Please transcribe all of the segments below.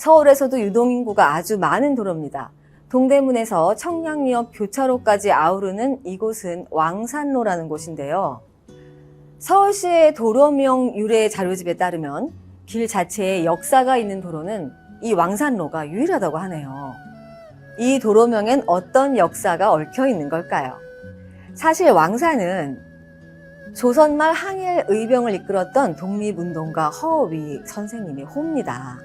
서울에서도 유동인구가 아주 많은 도로입니다. 동대문에서 청량리역 교차로까지 아우르는 이곳은 왕산로라는 곳인데요. 서울시의 도로명 유래 자료집에 따르면 길 자체에 역사가 있는 도로는 이 왕산로가 유일하다고 하네요. 이 도로명엔 어떤 역사가 얽혀 있는 걸까요? 사실 왕산은 조선 말 항일 의병을 이끌었던 독립운동가 허위 선생님의 호입니다.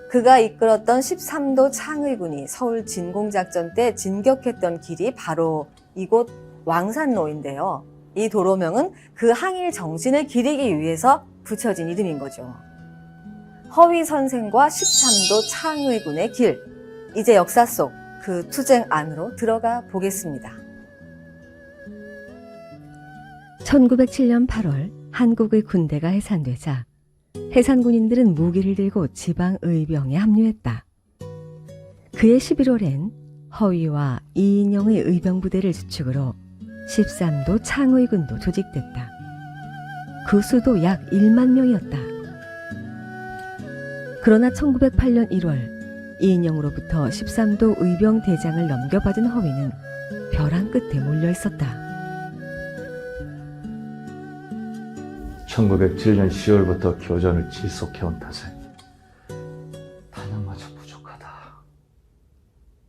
그가 이끌었던 13도 창의군이 서울 진공작전 때 진격했던 길이 바로 이곳 왕산로인데요. 이 도로명은 그 항일 정신을 기리기 위해서 붙여진 이름인 거죠. 허위 선생과 13도 창의군의 길, 이제 역사 속 그 투쟁 안으로 들어가 보겠습니다. 1907년 8월 한국의 군대가 해산되자 해산군인들은 무기를 들고 지방의병에 합류했다. 그해 11월엔 허위와 이인영의 의병부대를 주축으로 13도 창의군도 조직됐다. 그 수도 약 1만 명이었다. 그러나 1908년 1월 이인영으로부터 13도 의병 대장을 넘겨받은 허위는 벼랑 끝에 몰려 있었다. 1907년 10월부터 교전을 지속해온 탓에 탄약마저 부족하다.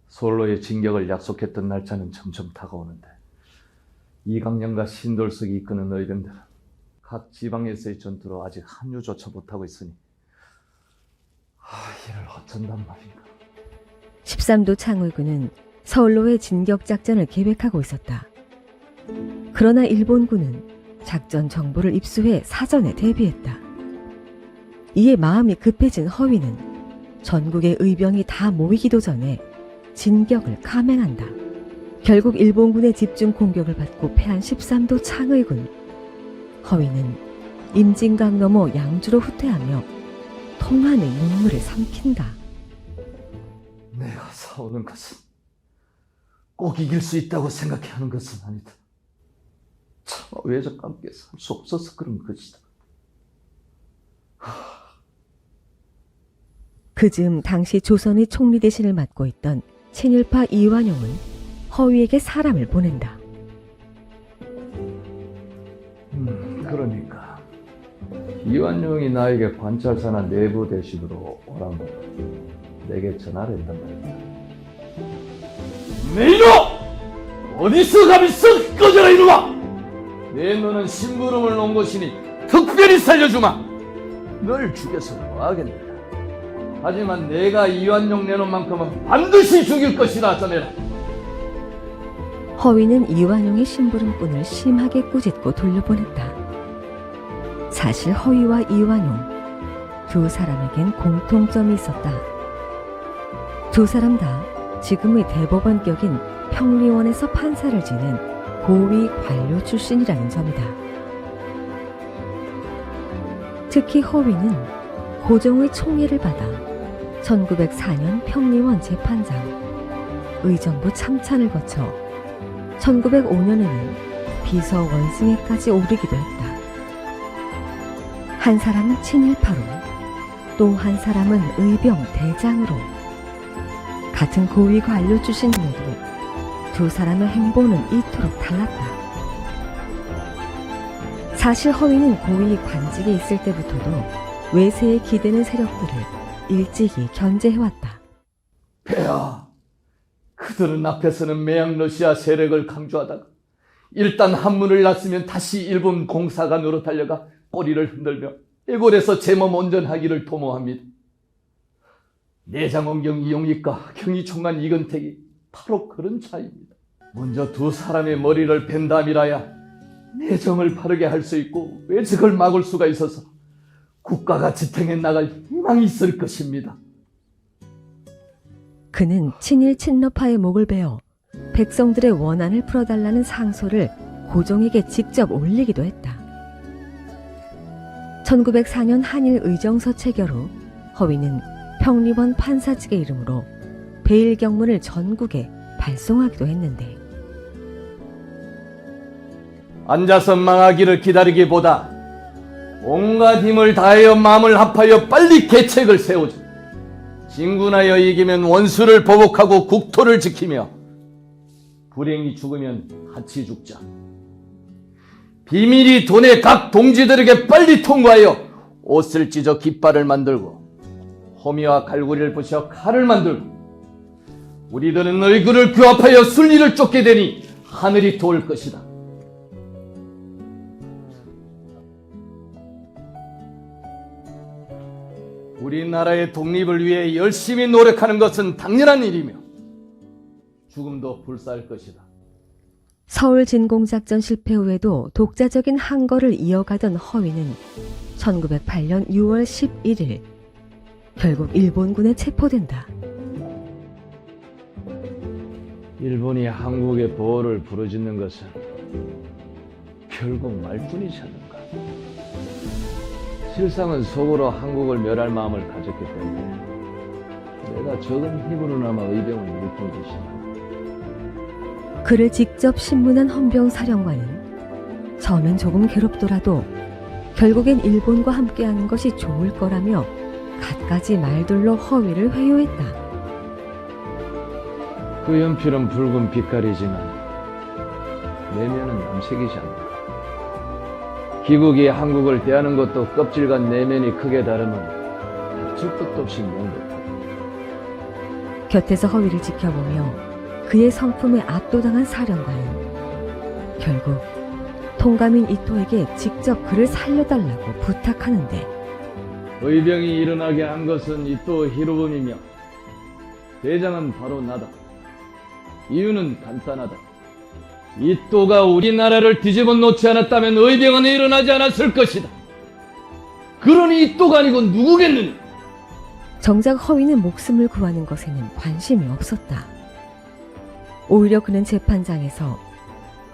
솔로의 진격을 약속했던 날짜는 점점 다가오는데 이강령과 신돌석이 이끄는 의병들은 각 지방에서의 전투로 아직 합류조차 못하고 있으니 이를 어쩐단 말인가. 13도 창의군은 서울로의 진격작전을 계획하고 있었다. 그러나 일본군은 작전 정보를 입수해 사전에 대비했다. 이에 마음이 급해진 허위는 전국의 의병이 다 모이기도 전에 진격을 감행한다. 결국 일본군의 집중 공격을 받고 패한 13도 창의군. 허위는 임진강 너머 양주로 후퇴하며 통한의 눈물을 삼킨다. 내가 싸우는 것은 꼭 이길 수 있다고 생각해 하는 것은 아니다. 차마 외적과 함께 살 수 없어서 그런 것이다. 그즈음 당시 조선의 총리 대신을 맡고 있던 친일파 이완용은 허위에게 사람을 보낸다. 그러니까 이완용이 나에게 관찰사나 내부 대신으로 오라고 내게 전화를 했단 말이야. 내 이놈! 어디서 감히 썩 꺼져라 이놈아! 내 너는 심부름을 놓은 것이니 특별히 살려주마! 널 죽여서 뭐하겠느냐. 하지만 내가 이완용 내놓은 만큼은 반드시 죽일 것이다 전해라. 허위는 이완용의 심부름꾼을 심하게 꾸짖고 돌려보냈다. 사실 허위와 이완용 두 사람에겐 공통점이 있었다. 두 사람 다 지금의 대법원격인 평리원에서 판사를 지낸 고위 관료 출신이라는 점이다. 특히 허위는 고종의 총애를 받아 1904년 평리원 재판장, 의정부 참찬을 거쳐 1905년에는 비서 원승에까지 오르기도 했다. 한 사람은 친일파로, 또 한 사람은 의병 대장으로. 같은 고위 관료 출신임에도 두 사람의 행보는 이토록 달랐다. 사실 허위는 고위 관직에 있을 때부터도 외세에 기대는 세력들을 일찍이 견제해왔다. 배야, 그들은 앞에서는 매양 러시아 세력을 강조하다가 일단 한문을 났으면 다시 일본 공사관으로 달려가 꼬리를 흔들며 애골에서 제 몸 온전하기를 도모합니다. 내장원경 이용익과 경위총관 이근택이 바로 그런 차이입니다. 먼저 두 사람의 머리를 벤 다음이라야 내정을 바르게 할 수 있고 외적을 막을 수가 있어서 국가가 지탱해 나갈 희망이 있을 것입니다. 그는 친일 친러파의 목을 베어 백성들의 원한을 풀어달라는 상소를 고종에게 직접 올리기도 했다. 1904년 한일 의정서 체결 후 허위는 평리원 판사 측의 이름으로 베일 경문을 전국에 발송하기도 했는데, 앉아서 망하기를 기다리기보다 온갖 힘을 다하여 마음을 합하여 빨리 계책을 세우자. 진군하여 이기면 원수를 보복하고 국토를 지키며 불행히 죽으면 같이 죽자. 비밀이 돈에 각 동지들에게 빨리 통과하여 옷을 찢어 깃발을 만들고 호미와 갈고리를 부셔 칼을 만들고 우리들은 얼굴을 규합하여 순리를 쫓게 되니 하늘이 도울 것이다. 우리나라의 독립을 위해 열심히 노력하는 것은 당연한 일이며 죽음도 불사할 것이다. 서울 진공작전 실패 후에도 독자적인 항거를 이어가던 허위는 1908년 6월 11일 결국 일본군에 체포된다. 일본이 한국의 보호를 부르짖는 것은 결국 말뿐이지 않는가. 실상은 속으로 한국을 멸할 마음을 가졌기 때문에 내가 적은 힘으로나마 의병을 일으킨 것이다. 그를 직접 신문한 헌병 사령관은 처음엔 조금 괴롭더라도 결국엔 일본과 함께하는 것이 좋을 거라며 갖가지 말들로 허위를 회유했다. 그 연필은 붉은 빛깔이지만 내면은 남색이지 않는다. 기국이 한국을 대하는 것도 껍질과 내면이 크게 다르면 줄 것도 없이 명백하다. 곁에서 허위를 지켜보며 그의 성품에 압도당한 사령관은 결국 통감인 이토에게 직접 그를 살려달라고 부탁하는데 의병이 일어나게 한 것은 이토 히로부미며 대장은 바로 나다. 이유는 간단하다. 이토가 우리나라를 뒤집어 놓지 않았다면 의병은 일어나지 않았을 것이다. 그러니 이토가 아니고 누구겠느냐? 정작 허위는 목숨을 구하는 것에는 관심이 없었다. 오히려 그는 재판장에서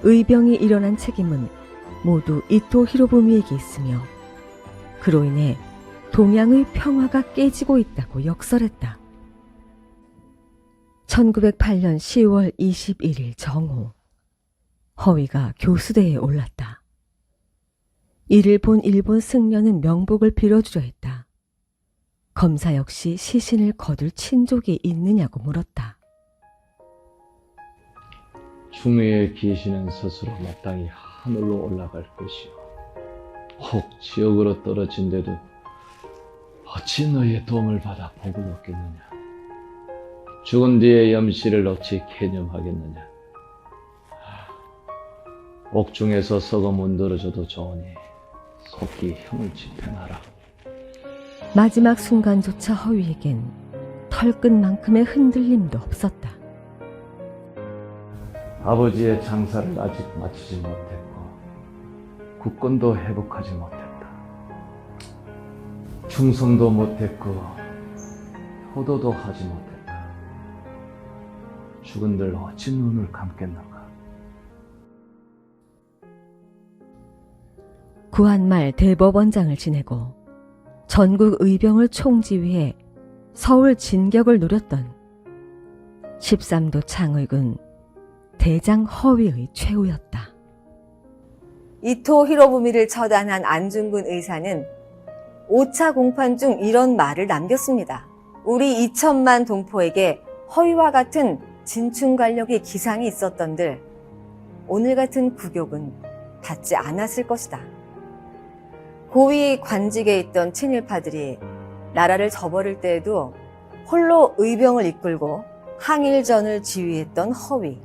의병이 일어난 책임은 모두 이토 히로부미에게 있으며 그로 인해 동양의 평화가 깨지고 있다고 역설했다. 1908년 10월 21일 정오, 허위가 교수대에 올랐다. 이를 본 일본 승려는 명복을 빌어주려 했다. 검사 역시 시신을 거둘 친족이 있느냐고 물었다. 충의의 기신은 스스로 마땅히 하늘로 올라갈 것이요. 혹 지옥으로 떨어진데도 어찌 너희의 도움을 받아 복을 얻겠느냐. 죽은 뒤에 염시를 어찌 개념하겠느냐. 옥중에서 썩어 문드러져도 좋으니 속히 형을 집행하라. 마지막 순간조차 허위에겐 털끝만큼의 흔들림도 없었다. 아버지의 장사를 아직 마치지 못했고 국권도 회복하지 못했다. 충성도 못했고 효도도 하지 못했다. 죽은들 어찌 눈을 감겠는가. 구한말 대법원장을 지내고 전국 의병을 총지휘해 서울 진격을 노렸던 13도 창의군 대장 허위의 최후였다. 이토 히로부미를 처단한 안중근 의사는 5차 공판 중 이런 말을 남겼습니다. 우리 2천만 동포에게 허위와 같은 진충관력의 기상이 있었던들 오늘 같은 굴욕은 받지 않았을 것이다. 고위 관직에 있던 친일파들이 나라를 저버릴 때에도 홀로 의병을 이끌고 항일전을 지휘했던 허위.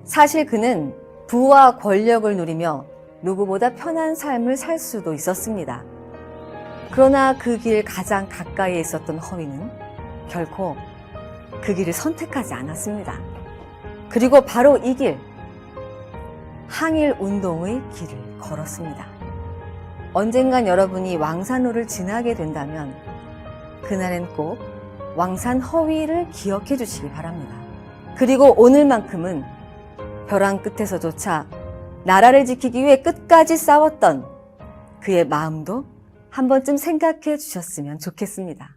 사실 그는 부와 권력을 누리며 누구보다 편한 삶을 살 수도 있었습니다. 그러나 그 길 가장 가까이에 있었던 허위는 결코 그 길을 선택하지 않았습니다. 그리고 바로 이 길, 항일운동의 길을 걸었습니다. 언젠간 여러분이 왕산로를 지나게 된다면 그날은 꼭 왕산 허위를 기억해 주시기 바랍니다. 그리고 오늘만큼은 벼랑 끝에서조차 나라를 지키기 위해 끝까지 싸웠던 그의 마음도 한 번쯤 생각해 주셨으면 좋겠습니다.